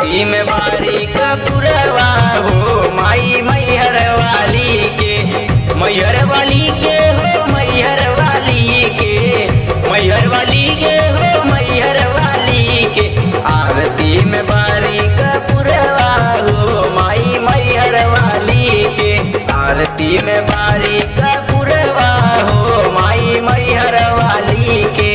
आरती में बारी कपूरवा हो माई मैहर वाली के, मैहर वाली के हो मैहर वाली के, मैहर वाली के हो मैहर वाली के। आरती में बारी कपूरवा हो माई मैहर वाली के, आरती में बारी कपूरवा हो माई मैहर वाली के।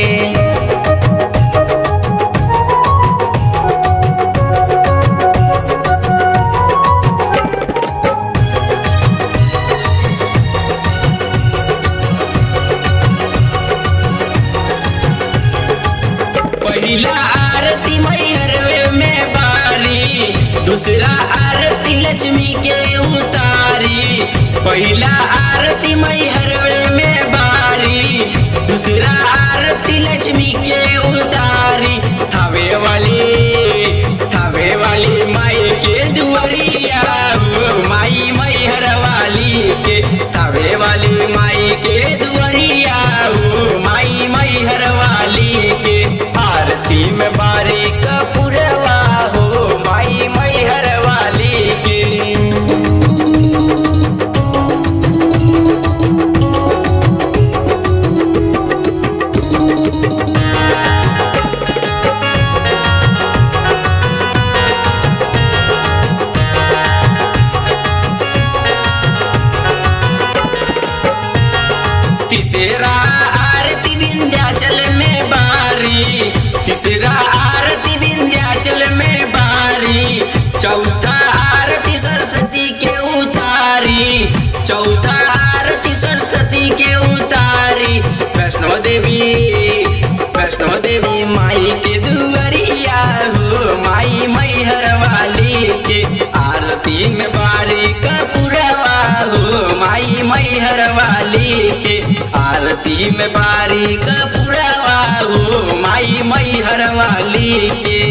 पहला आरती मैहर में बारी, दूसरा आरती लक्ष्मी के उतारी। पहला आरती मैहर में बारी, दूसरा आरती लक्ष्मी के उतारी। थावे वाली माई के दुआरिया माई मैहर वाली के, थावे वाली माई के दुआरिया माई मैहर वाली के। आरती में बारी कपूरवा हो माई मैहर वाली के। तीसरा आरती विंध्याचल में बारी, तीसरा आरती विंध्याचल में बारी। चौथा आरती सरस्वती के उतारी, चौथा आरती सरस्वती के उतारी। वैष्णो देवी माई के दुआरिया हो माई मैहर वाली के। आरती में बारी कपूरवा हो माई मैहर वाली के, आरती में बारी कपूरवा हो माई मैहर वाली के।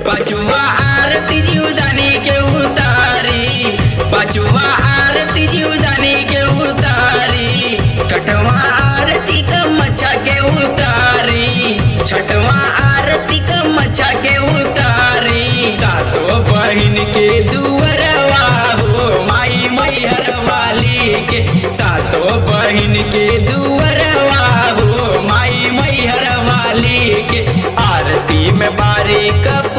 पांचवा आरती जीवदानी के उतारी, पांचवा आरती जीवदानी के उतारी। छठवा आरती कमच्छा के उतारी, छठवा आरती कमच्छा के उतारी। सातों बहिन के दुअरवा हो माई मैहर वाली के, सातों बहिन के दुअरवा हो माई मैहर वाली के। आरती में बारी कप